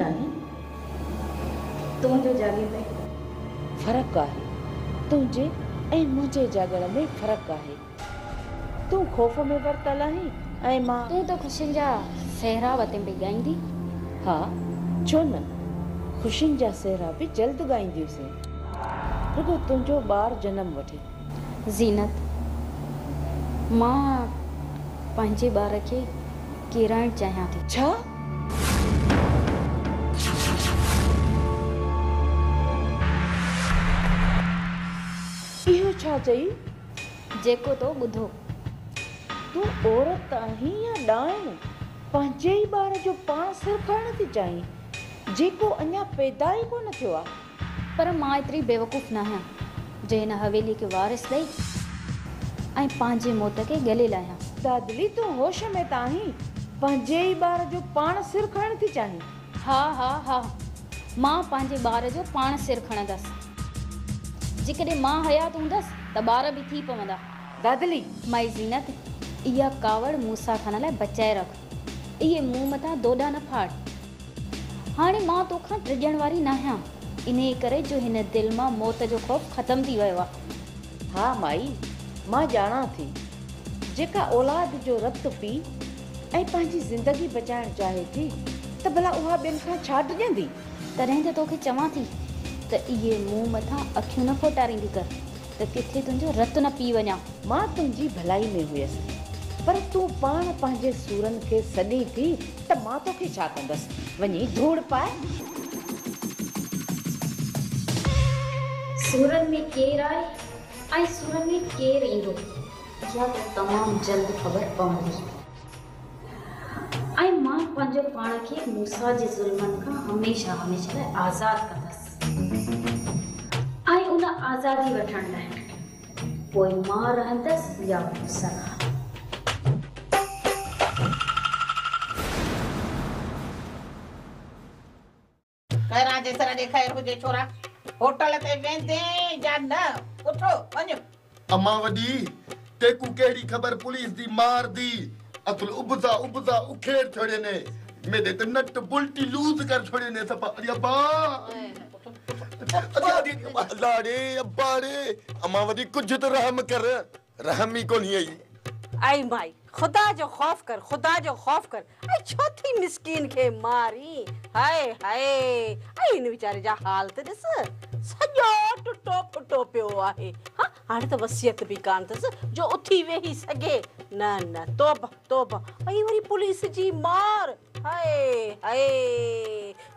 नहीं तुझे जागे में फर्क है तुझे ए मुझे जागण में फर्क है तू खौफ में वरतल है ए मां तू तो खुशियुनि जा सहरा वते भी गाईंदी हाँ छो न खुशियुनि जा सहरा भी जल्द गाईंदियूंसीं रुगो तुंहिंजो ॿार जनम वठे ज़ीनत मां पंहिंजे ॿार खे किराइण चाहियां थी छा इहो छा चई जेको तो ॿुधो तू औरत आहीं या ॾाण पंहिंजे ई ॿार जो पाण सिर खणण थी चाहीं जेको अञा पैदा ई कोन थियो आहे पर मां एतिरी बेवकूफ़ न आहियां जे हिन हवेली खे वारिस ॾेई ऐं पंहिंजे मौत खे गले लाहियां दादली तू होश में त आहीं पंहिंजे ई ॿार जो पाण सिर खणण थी चाहीं हा हा हा मां पंहिंजे ॿार जो पाण सिर खणंदसि जेकॾहिं मां हयात हूंदसि त ॿार बि थी पवंदा दादली माई ज़ीनत इहा कावड़ मूंसां खण लाइ बचाए रख इहे मूं मथां दोॾा न फाड़ हाणे मां तोखां टिजण वारी न आहियां इन करे जो हिन दिलि मां मौत जो ख़ौफ़ ख़तम थी वियो आहे हा माई मां ॼाणां थी जेका औलाद जो रत पी ऐं पंहिंजी ज़िंदगी बचाइण चाहे थी त भला उहा ॿियनि खां छा ॾिजंदी तॾहिं त तोखे चवां थी त इहे मूं मथां अखियूं न फोटारींदी कर त किथे तुंहिंजो रतु न पी वञा मां तुंहिंजी भलाई में हुयसि पर तूं पाण पंहिंजे सूरनि खे सॾी थी त मां तोखे छा कंदसि वञी धूड़ पाए सूरनि में केरु आहे ऐं सूरनि में केरु ईंदो इहा त तमामु जल्द ख़बर पवंदी ऐं मां पंहिंजो पाण खे मूसा जे ज़ुल्मनि खां हमेशह हमेशह लाइ आज़ादु कंदसि ऐं उन आज़ादी वठण लाइ पोइ मां रहंदसि या मूसा खां कहिड़ा जेसर ॾे ख़ैर हुजे छोरा होटल ते वेंदे या न उठो वञो अम्मा वॾी तेकू कहिड़ी ख़बर पुलिस दी मार दी अतुल उबजा उबजा उखेड़ छोड़े ने मेरे ते नट बुल्टी लूज कर छोड़े ने सपा अरे अब्बा अल्लाह रे अब्बा रे अम्मा वॾी कुछ तो रहम कर रहम ही कोनी आई आई माई खुदा जो खौफ कर आई छोथी मिस्कीन के मारी हाय हाय आई इन बेचारे जा हाल ते दिस सजो टुटो फुटो पियो आहे हां हाणे त वसियत भी कान तस जो उठी वेही सके न न तौबा तौबा आई वरी पुलिस जी मार हाय हाय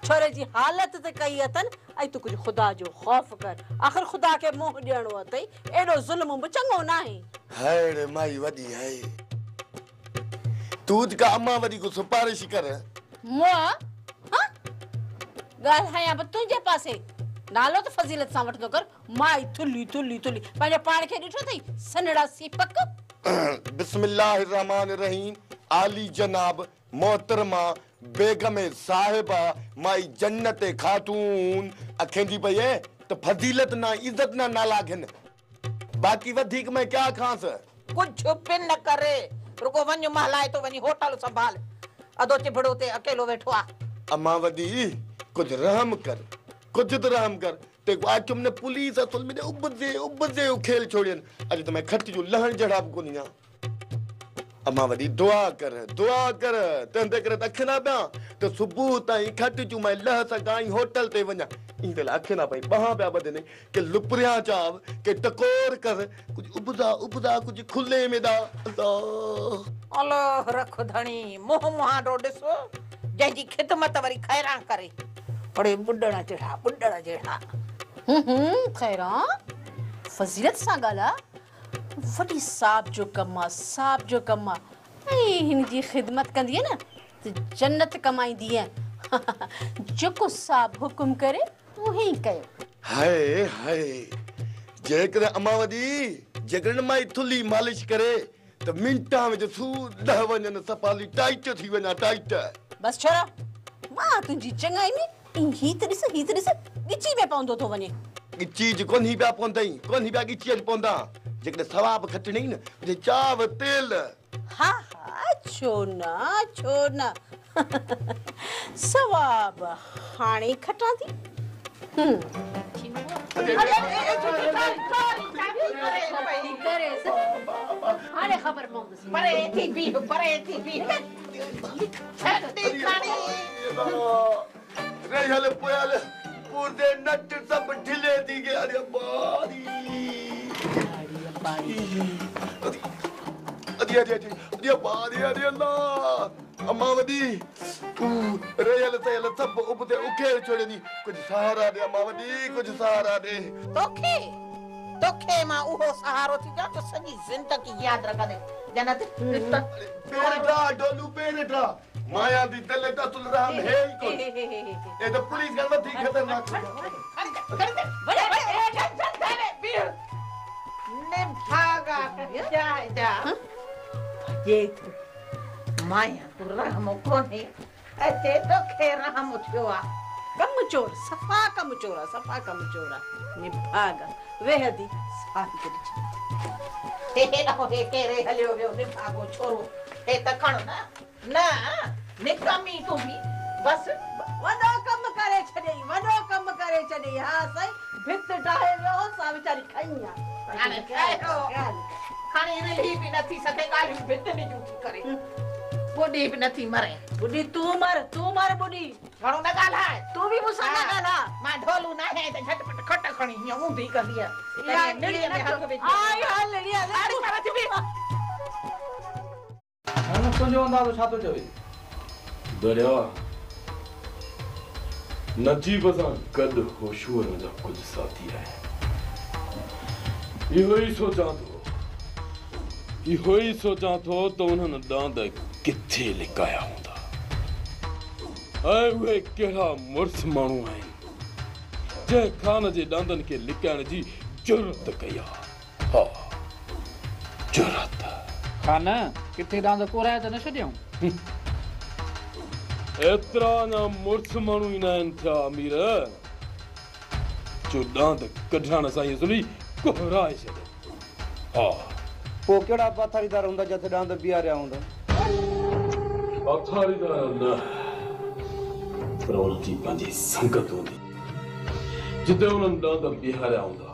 छोरे जी हालत ते कई अतन आई तू कुछ खुदा जो खौफ कर आखिर खुदा के मुंह ॾियणो अथई एडो जुल्म बि चङो न आहे हाय रे माई वॾी हाय तू का अम्मा वॾी को सिफारिश कर मुआ हां गाल हया ब तुझे पासे नालो तो फजीलत सां वठदो कर माई थुली थुली थुली पंहिंजे पाण खे ॾिठो थई सनड़ा सीपक बिस्मिल्लाहिर रहमानिर रहीम आली जनाब मोहतरमा बेगम साहिबा माई जन्नत खातून अखेंदी पई है तो फजीलत ना इज्जत ना नाला घन बाकी वधिक मैं क्या खास कुछ भी न करे रुको वञो महलाए तो वञी होटल संभाल अदो चिबड़ो ते अकेलो वेठो आ अम्मा वदी कुछ रहम कर कुछ तो रहम कर ते आज तुमने पुलिस असल में उबजे खेल छोड़ियन अज तो मैं खट जो लहण जड़ा कोनी ना अम्मा वदी दुआ कर तंदे करे अखना बा तो सुबह ताई खट जो मैं लह सगाई होटल ते वना इंदे अखना भाई बहा बा बदने के लुपरिया चाव के टकोर कर कुछ उबदा कुछ खुले में दा अल्लाह रख धणी मोह मुहांडो ॾिसो जंहिंजी खिदमत वरी खैरा करे बड़े बुड्ढड़ा जेड़ा खैरा फजीलत सां ॻाल्हा वॾी साहब जो कमा ऐं हिन जी खिदमत कंदी है ना तो जन्नत कमाईंदी है जेको साहब हुकुम करे उहे ही कयो हाय हाय जेकर अम्मा वदी जेकर माई थुली मालिश करे तो मिंटा में जो सू दह वजन सपाली टाइट थी वना टाइट बस छोरा मां तुंजी चंगाई में ही त ॾिस गिची में पवंदो थो वञे चीज कोन ही पिया पवंदई कोन ही पिया गिची पवंदा जेकर सवाब खटणी न जे चाव तेल हा छो न सवाब हाणे खटा थी हाणे ख़बर पवंदसि परे थी भी रे हले पोयाले पूरे नट सब ढिले थी गया अरे बारी अरे बारी अरे अल्लाह अम्मा वदी रे हले सब उबते उखेल छोड़नी कुछ सहारा दे अम्मा वदी कुछ सहारा दे तोखे मां उहो सहारो थी जा तो सॼी ज़िंदगी यादि रखंदे जन्नत पेरटा डोलू पेरटा माया दी दिल ता तुल रहम है ही कोन ए तो पुलिस गल थी खतरनाक ने भागा जा ये माया तू रहम कोने अचे तोखे रहम थियो आ कमचोर सफा कमचोरा निभागा वेहदी शांति हे ना हे केरे हलियो वियो निभागो छोरो हे त खण ना निकमी तू भी बस वडो कम करे छडई हां सही भित डाहे वियो सा बेचारी खइया हाणे खाणी रही भी नथी सके ॻाल्हियूं भित नी झूठी करे बुढ़ी भी नथी मरे बुढ़ी तू मर बुढ़ी घणो न ॻाल्हाए तू भी मुसा ना गाला मां ढोलू ना है त झटपट खट खणी हीअं ऊंधी कंदी आहे या निड़िया आई हाल निड़िया ॾाढी पर थी हाणे तुंहिंजो अंदाज़ो छा थो चवे दरिया नजीब सां गॾु होशूअर जा कुझु साथी आहिनि इहो ई सोचां थो त उन्हनि ॾांद किथे लिकाया हूंदा ऐं उहे कहिड़ा मुड़ुस माण्हू आहिनि जंहिं ख़ान जे ॾांदनि खे लिकाइण जी जुरत कई आहे हा जुरत खान किथे ॾांद कोराए त न छॾियऊं एतिरा न मुड़ुस माण्हू ईंदा आहिनि थिया अमीर जो ॾांद कढण सां इहे ज़ुली कोराए छॾे हा पोइ कहिड़ा पाथारीदार हूंदा जिथे ॾांद बीहारिया हूंदा पाथारीदार न पर उनजी पंहिंजी संगत हूंदी जिते उन्हनि ॾांद बीहारिया हूंदा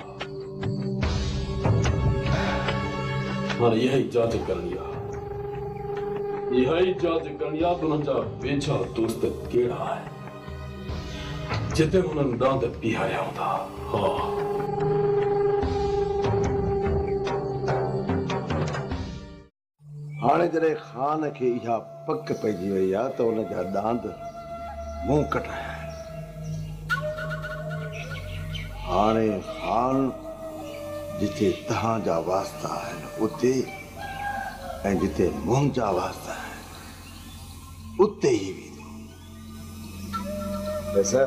हाणे इहा ई जांच करणी आहे त उन्हनि जा वेझा दोस्त कहिड़ा आहिनि जिते उन्हनि ॾांद बीहारिया हूंदा हा हाणे जॾहिं ख़ान खे इहा पक पइजी वई आहे त हुन जा ॾांद मुंहुं कटाया हाणे ख़ान जिथे तव्हांजा वास्ता आहिनि उते ऐं जिते मुंहिंजा वास्ता आहिनि उते ई वेंदो वैसे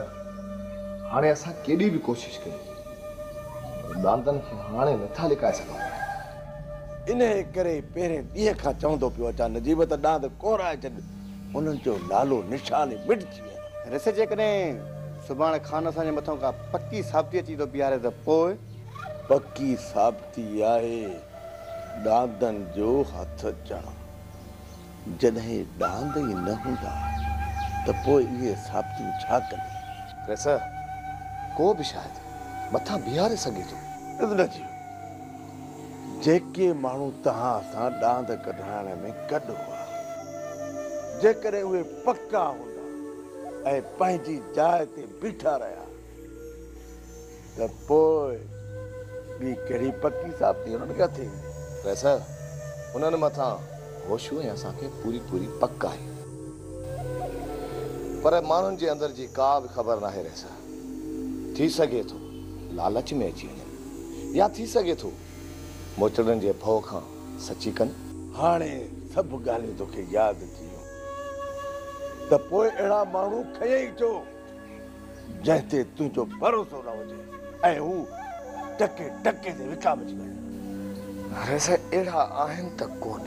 हाणे असां केॾी बि कोशिशि कयूं ॾांदनि खे हाणे नथा लिकाए सघूं इन करे पहिरें ॾींहं खां चवंदो पियो अचां नजीब त ॾांद कोराए छॾ उन्हनि जो नालो निशान मिटिजी वियो रिस जेकॾहिं सुभाणे खान असांजे मथां का पकी साबिती अची थो बीहारे त पोइ पकी साबिती आहे ॾांदनि जो हथ चढ़ जॾहिं ॾांद ई न हूंदा त पोइ इहे साबितियूं छा कंदी वैसे को बि शायदि मथां बीहारे सघे थो नजी जेके माण्हू तव्हां सां ॾांद कढाइण में गॾु हुआ जेकॾहिं उहे पक्का हूंदा ऐं पंहिंजी जाइ ते बीठा रहिया त पोइ ॿी कहिड़ी पकी साबिती हुननि खे थी वैसे उन्हनि मथां होशू ऐं असांखे पूरी पक आहे पर माण्हुनि जे अंदर जी का बि ख़बर नाहे रहिसा थी सघे थो लालच में अची वञनि या थी सघे थो मोचड़नि जे भउ खां सची कनि हाणे सभु ॻाल्हियूं तोखे यादि थियूं त पोइ अहिड़ा माण्हू खयई चो जंहिं ते तुंहिंजो भरोसो न हुजे ऐं हू टके टके ते विकामजी वञे वैसे अहिड़ा आहिनि त कोन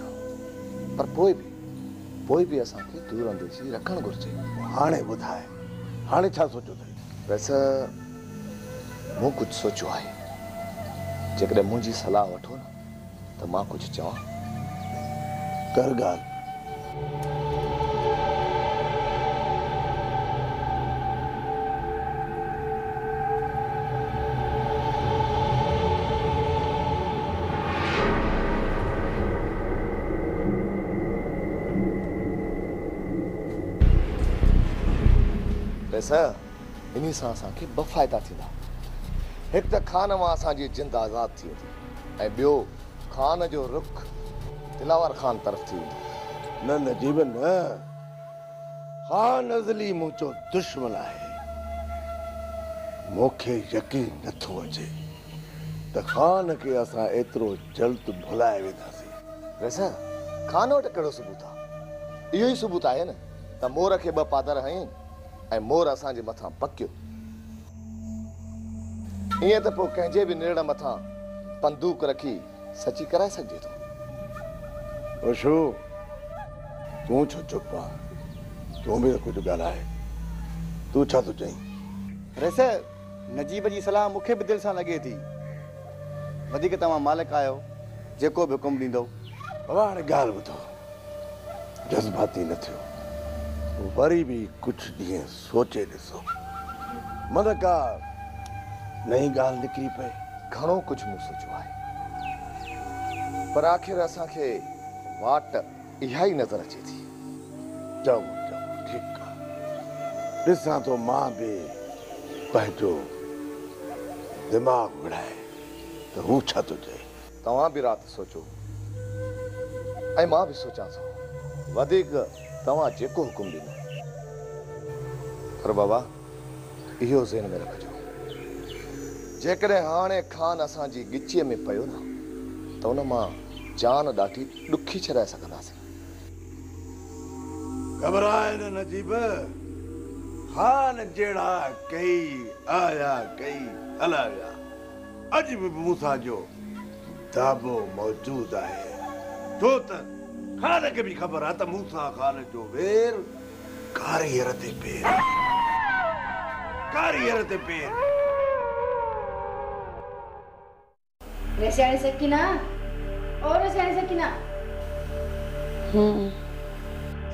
पर पोइ बि असांखे दूर अंदेशी रखणु घुरिजे हाणे ॿुधाए हाणे छा सोचियो अथई वैसे मूं कुझु सोचियो आहे जेकॾहिं मुंहिंजी सलाह वठो न त मां कुझु चवां कर ॻाल्हि वैसा इन्हीं सां असांखे ॿ फ़ाइदा थींदा। हिकु त खान मां असांजी जिंद आज़ाद थी वेंदी ऐं ॿियो खान जो रुख दिलावर खान तरफ़ थी वेंदो। न नजीब न, खान अज़ली मुंहिंजो दुश्मन आहे। मूंखे यकीन नथो अचे त खान खे असां एतिरो जल्द भुलाए वेंदासीं। वैसा खान वटि कहिड़ो सबूत आहे? इहो ई सबूत आहे न त मोर खे ॿ पादर हईं ऐं मोर असांजे मथां पकियो। ईअं त पोइ कंहिंजे बि निड़ मथां बंदूक रखी सची कराए सघिजे थो। ओशो, तूं छो चुप आहे? तूं बि कुझु ॻाल्हाए। तूं छा थो चईं? वैसे नजीब जी सलाह मूंखे बि दिलि सां लॻे थी। वधीक तव्हां मालिक आहियो, जेको बि हुकुम ॾींदो। बाबा हाणे ॻाल्हि ॿुधो, जज़्बाती न थियो। वरी बि कुझु ॾींहं सोचे ॾिसो, मन का नई ॻाल्हि निकिरी पए। घणो कुझु मूं सोचियो आहे, पर आख़िर असांखे वाट इहा ई नज़र अचे थी। चओ ठीकु आहे। ॾिसां थो मां बि पंहिंजो दिमाग़ विढ़ाए त हू छा थो चए। तव्हां बि राति सोचो ऐं मां बि सोचां थो। वधीक तव्हां जेको हुकुम ॾिनो, पर बाबा इहो ज़हन में रखिजो, जेकॾहिं हाणे खान असांजी गिचीअ में पियो न त उन मां जान ॾाढी ॾुखी छॾाए सघंदासीं। घबराए न नजीब, खान जहिड़ा कई आया कई हला विया। अॼु बि मूंसां जो दाबो मौजूद आहे, छो त खान खे बि ख़बर आहे त मूंसां खान जो वेर कारीगर ते पेर, कारीगर ते पेर। रसियाणी सकीना, और रसियाणी सकीना।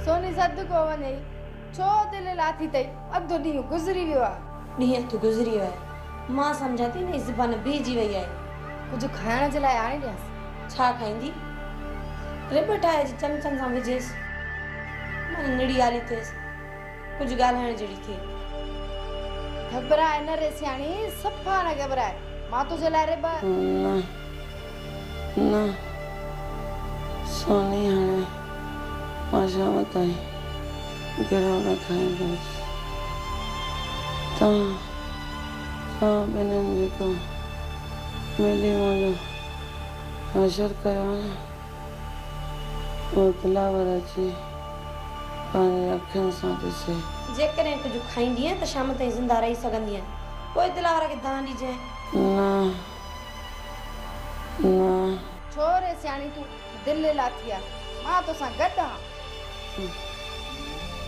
सोनी सद को वने, छो दिल लाथी तई? अधु ॾींहुं गुज़री वियो आहे। ॾींहुं त गुज़री वियो आहे, मां सम्झां थी न ज़बान बीजी वई आहे। कुझु खाइण जे लाइ आणे ॾियांसि? छा खाईंदी? रिब ठाहे चमचनि सां विझेसि, माना निड़ी आली थिएसि, कुझु ॻाल्हाइण जहिड़ी थिए। घबराए न रसियाणी, सफ़ा न घबराए। मां तुंहिंजे लाइ रिब न सोनी, हाणे मां शाम ताईं गिरो न खाईंदसि। तव्हां ॿिन्हिनि जेको मिली मुंहिंजो हशर कयो आहे न, उहो दिलावर अची पंहिंजी अखियुनि सां ॾिसे। जेकॾहिं कुझु खाईंदीअ त शाम ताईं ज़िंदा रही सघंदीअ, पोइ दिलावर खे दान ॾिजांइ। न न, छो रसियाणी तूं दिलि लाथी आहे? मां तोसां गॾु आहियां।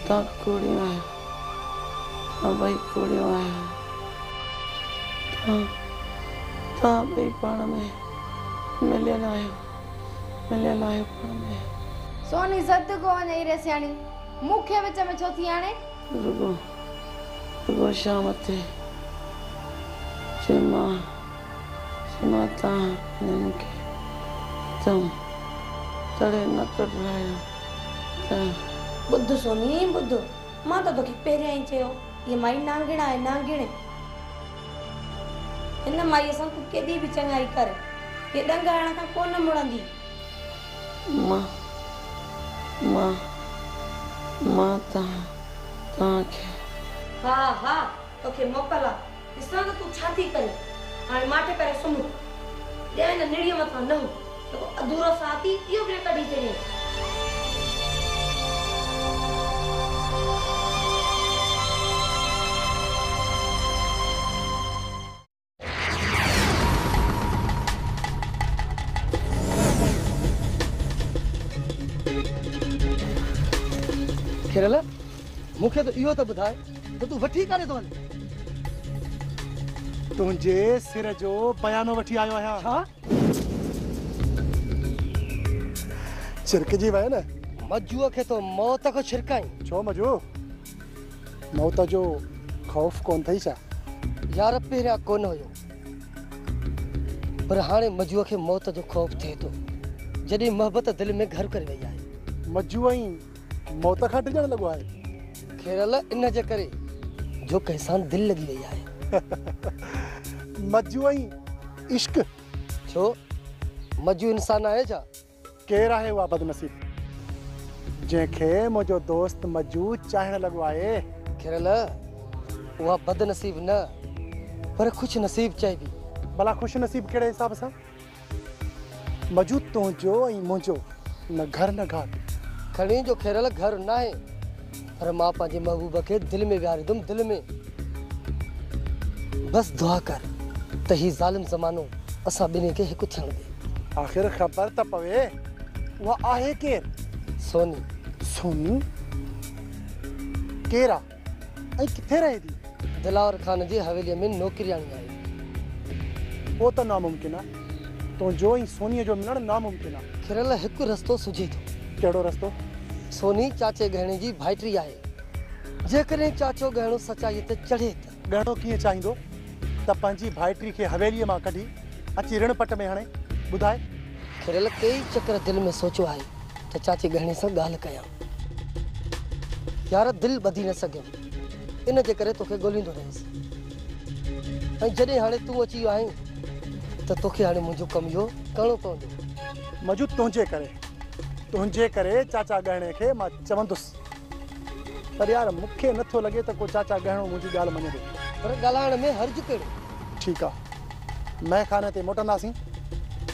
तव्हां कुड़ियूं आहियो, तव्हां ॿई कुड़ियूं आहियो। तव्हां ॿई पाण में मिलियल आहियो पाण में। सोनी सद को वने रसियाणी, मूंखे विच में छो थी आणे? रुगो शाम ते मां तव्हां हिननि खे तड़े न कढायो त। ॿुध सोनी ॿुध, मां त तोखे पहिरियां ई चयो, हीअ माई नांगिण आहे, नांगिण। हिन माईअ सां तूं केॾी बि चङाई कर, हे ॾंग हणण खां कोन मुड़ंदी। मां तव्हांखे हा तोखे मोकल आहे, ॾिसां त तूं छा थी करे। हाणे माठे करे सुम्ह, ॼाए न निड़ीअ मथां न हो अधूरो साथी इहो बि न कढी छॾे। खेरल, मूंखे त इहो त ॿुधाए त तूं वठी काने थो हले? तुंहिंजे सिर जो बयानो वठी आयो आहियां। छा? छिरकजी वए न? मजूअ खे तो मौत खां छिरकाई। छो मजू, मौत जो खौफ कोन थई छा? यार पहिरियां कोन हुयो, पर हाणे मजूअ खे मौत जो खौफ थिए थो, जॾहिं मोहबत दिलि में घर करे वई आहे। मजू ऐं मौत खां डिॼण लॻो आहे। खेरल, इन जे करे जो कैसान दिल लगी वही है मजू आई इश्क छो मजू इंसान है जा केर आहे वा बदनसीब जंहिंखे मुंहिंजो दोस्त मजू चाहण लॻो आहे खिरल वह बदनसीब न पर खुश नसीब चाहिए भला खुश नसीब कहिड़े हिसाब सां मजू तुंहिंजो ऐं मुंहिंजो न घर न घाट खणी जो खिरल घर न आहे पर मां पंहिंजे महबूब खे दिल में विहारींदुमि दिल में बस दुआ कर त ही ज़ालिम ज़मानो असां ॿिन्ही खे हिकु थियण ॾे आख़िर ख़बर त पवे उहा आहे केर सोनी सोनी केर आहे ऐं किथे रहे थी दिलावर खान जी हवेलीअ में नौकिरियाणी आहे वो तो नामुमकिन आहे तुंहिंजो ऐं सोनीअ जो मिलणु नामुमकिन आहे खिरल हिकु रस्तो सुझे थो कहिड़ो रस्तो सोनी चाचे गहणे जी भाइटी आहे जेकॾहिं चाचो गहणो सचाईअ ते चढ़े त गहणो कीअं चाहींदो त पंहिंजी भाइटी खे हवेलीअ मां कढी अची ऋण पट में हणे ॿुधाए खिरल कई चक्कर दिल में सोचियो आहे त चाचे गहणे सां ॻाल्हि कयां यार दिल ॿधी न सघियमि इन जे करे तोखे ॻोल्हींदो रहियुसि ऐं जॾहिं हाणे तूं अची वियो आहीं त तोखे हाणे मुंहिंजो कमु इहो करिणो पवंदो मजू तुंहिंजे करे चाचा गहणे खे मां चवंदुसि पर यार मूंखे नथो लॻे त को चाचा गहणो मुंहिंजी ॻाल्हि मञंदो पर ॻाल्हाइण में हर्ज कहिड़ो ठीकु आहे महखाने ते मोटंदासीं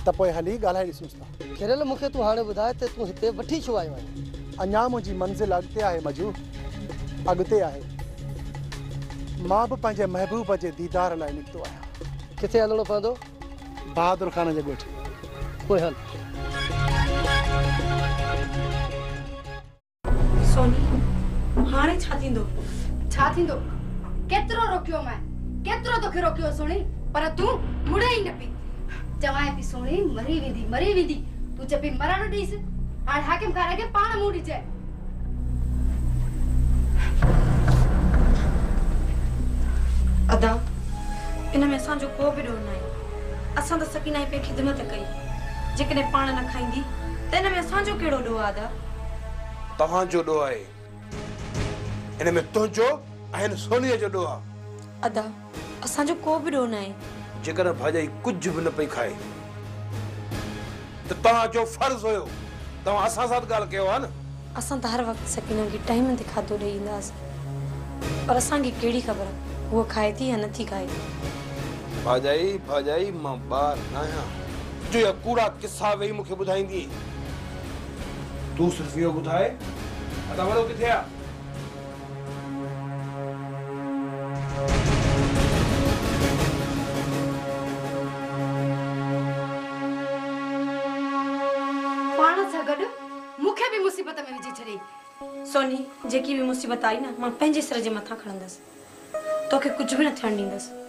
त पोइ हली ॻाल्हाए ॾिसूंसि था खिरल मूंखे तूं हाणे ॿुधाए त तूं हिते वठी छो आयो आहीं अञा मुंहिंजी मंज़िल अॻिते आहे मजू अॻिते आहे मां बि पंहिंजे महबूब जे दीदार लाइ निकितो आहियां किथे हलणो पवंदो बहादुर खान जे ॻोठ पोइ हल सोनी हाणे छा थींदो केतिरो रोकियो मैं केतिरो तोखे रोकियो सोनी पर तूं मुड़े ई न पई चवाए पई सोनी मरी वेंदी तूं चपी मरण ॾीस हाणे हाकिम खाने खे पाण मूं ॾिजाए अदा इन में असांजो को बि ॾोह न आहे असां त सकीना पे ख़िदमत कई जेकॾहिं पाण न खाईंदी त इन में असांजो कहिड़ो ॾोह आहे अदा तव्हांजो ॾोह आहे इन में तुंहिंजो ऐं सोनीअ जो ॾोह आहे अदा असांजो को बि ॾोह न आहे जेकर भाॼाई कुझु बि न पई खाए त तव्हांजो फर्ज़ हुयो तव्हां असां सां ॻाल्हि कयो आहे न असां त हर वक़्तु सकीना खे टाइम ते खाधो ॾेई ईंदासीं पर असांखे कहिड़ी ख़बर उहा खाए थी या नथी खाए भाॼाई मां ॿार न आहियां जो इहा कूड़ा किसा वेही मूंखे ॿुधाईंदी तूं सिर्फ़ु इहो ॿुधाए अदा वॾो किथे आहे पाण सां गॾु मूंखे बि मुसीबत में विझी छॾी सोनी जेकी बि मुसीबत आई न मां पंहिंजे सिर जे मथां खणंदसि तोखे कुझु बि न थियणु ॾींदसि